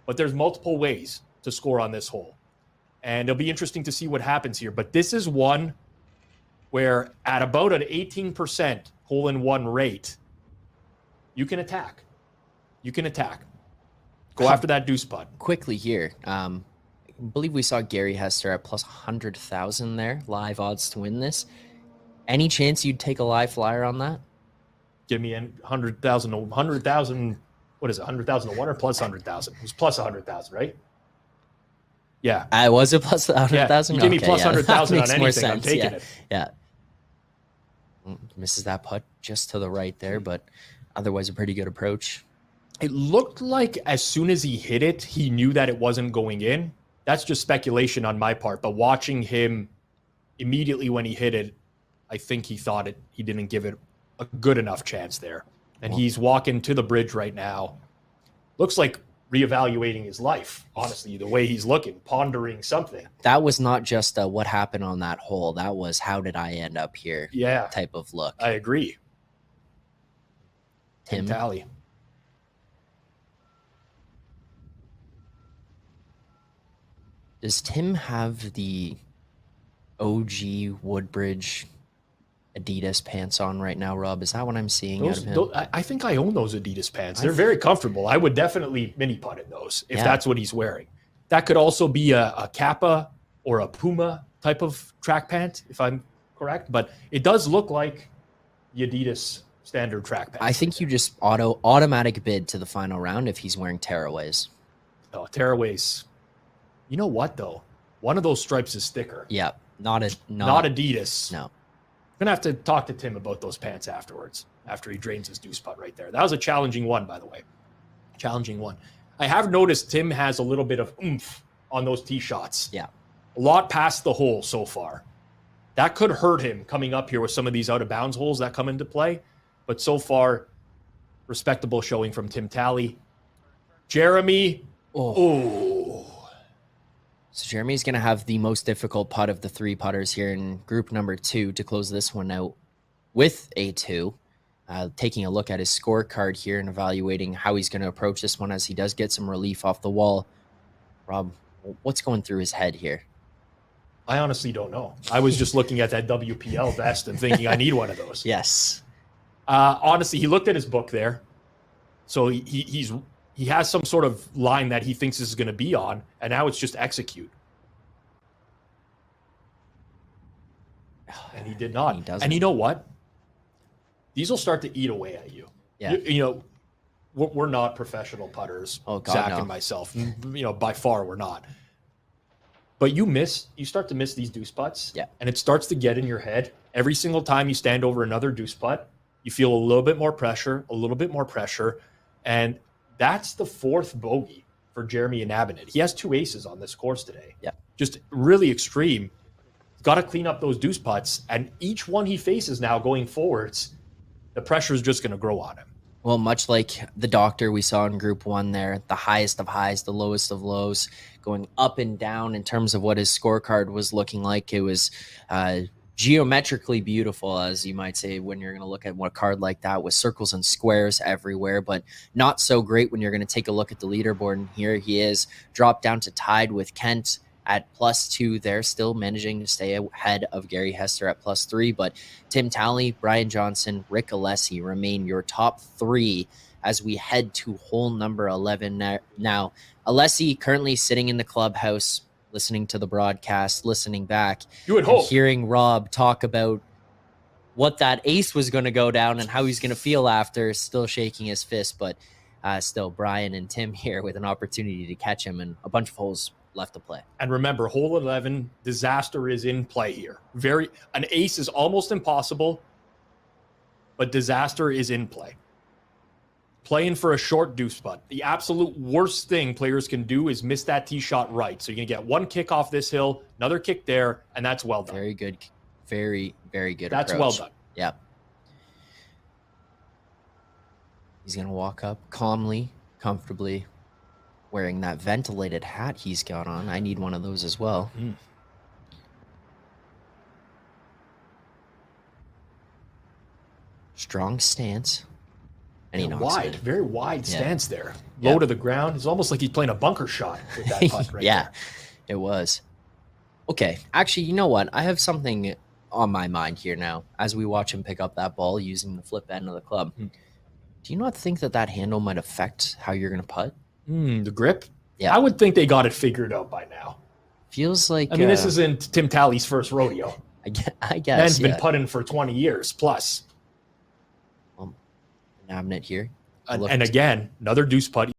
but there's multiple ways to score on this hole. And it'll be interesting to see what happens here. But this is one where at about an 18% hole-in-one rate, you can attack. You can attack. Go after that deuce putt. Quickly here. I believe we saw Gary Hester at plus 100,000 there. Live odds to win this. Any chance you'd take a live flyer on that? Give me 100,000. 100,000. What is it? 100,000 to 1 or plus 100,000? It was plus 100,000, right? Yeah. Was it plus 100,000? Yeah. You give me plus 100,000 on anything, sense. I'm taking it. Yeah. Misses that putt just to the right there, but otherwise a pretty good approach. It looked like as soon as he hit it, he knew that it wasn't going in. That's just speculation on my part. But watching him immediately when he hit it, I think he thought he didn't give it a good enough chance there. And he's walking to the bridge right now. Looks like reevaluating his life, honestly, the way he's looking, pondering something. That was not just what happened on that hole. That was how did I end up here type of look. I agree. Tim Talley. Does Tim have the OG Woodbridge Adidas pants on right now, Rob? Is that what I'm seeing out of him? I think I own those Adidas pants. They're very comfortable. I would definitely mini putt in those if that's what he's wearing. That could also be a Kappa or a Puma type of track pant, if I'm correct. But it does look like the Adidas standard track pants. I think you just automatic bid to the final round if he's wearing tearaways. Oh, tearaways. You know what, though? One of those stripes is thicker. Yeah, not Adidas. No. I'm going to have to talk to Tim about those pants afterwards, after he drains his deuce putt right there. That was a challenging one, by the way. Challenging one. I have noticed Tim has a little bit of oomph on those tee shots. Yeah. A lot past the hole so far. That could hurt him coming up here with some of these out-of-bounds holes that come into play. But so far, respectable showing from Tim Talley. Jeremy. So Jeremy's going to have the most difficult putt of the three putters here in group number 2 to close this one out with a 2. Taking a look at his scorecard here and evaluating how he's going to approach this one as he does get some relief off the wall. Rob, what's going through his head here? I honestly don't know. I was just looking at that WPL vest and thinking I need one of those. Yes. Honestly, he looked at his book there. So he has some sort of line that he thinks this is going to be on, and now it's just execute. And he did not. And you know what? These will start to eat away at you. Yeah. You know, we're not professional putters. Oh, God, Zach no. and myself. You know, by far we're not. But you start to miss these deuce putts. Yeah. And it starts to get in your head. Every single time you stand over another deuce putt, you feel a little bit more pressure. And that's the 4th bogey for Jeremy Inabinit. He has 2 aces on this course today. Yeah. Just really extreme. He's got to clean up those deuce putts. And each one he faces now going forwards, the pressure is just going to grow on him. Well, much like the doctor we saw in group 1 there, the highest of highs, the lowest of lows, going up and down in terms of what his scorecard was looking like. It was geometrically beautiful, as you might say, when you're going to look at a card like that with circles and squares everywhere, but not so great when you're going to take a look at the leaderboard. And here he is, dropped down to tied with Kent at +2 there, still managing to stay ahead of Gary Hester at +3. But Tim Talley, Brian Johnson, Rick Alessi remain your top 3 as we head to hole number 11 now. Alessi currently sitting in the clubhouse, listening to the broadcast, listening back, you would hope, hearing Rob talk about what that ace was going to go down and how he's going to feel after, still shaking his fist. But still, Brian and Tim here with an opportunity to catch him and a bunch of holes left to play. And remember, hole 11, disaster is in play here. An ace is almost impossible, but disaster is in play. Playing for a short deuce putt. The absolute worst thing players can do is miss that tee shot right. So you're going to get one kick off this hill, another kick there, and that's well done. Very good. Very, very good That's approach. well done. Yeah. He's going to walk up calmly, comfortably, wearing that ventilated hat he's got on. I need one of those as well. Strong stance. and he knocks it in. Very wide Yeah. stance there. Low to the ground. It's almost like he's playing a bunker shot with that putt right Yeah, there. it was. Okay, actually, you know what? I have something on my mind here now as we watch him pick up that ball using the flip end of the club. Hmm. Do you not think that handle might affect how you're going to putt? The grip? Yeah. I would think they got it figured out by now. Feels like... I mean, this isn't Tim Talley's first rodeo. I guess, Man's been putting for 20 years plus. Nabbing it here. And again, another deuce putt.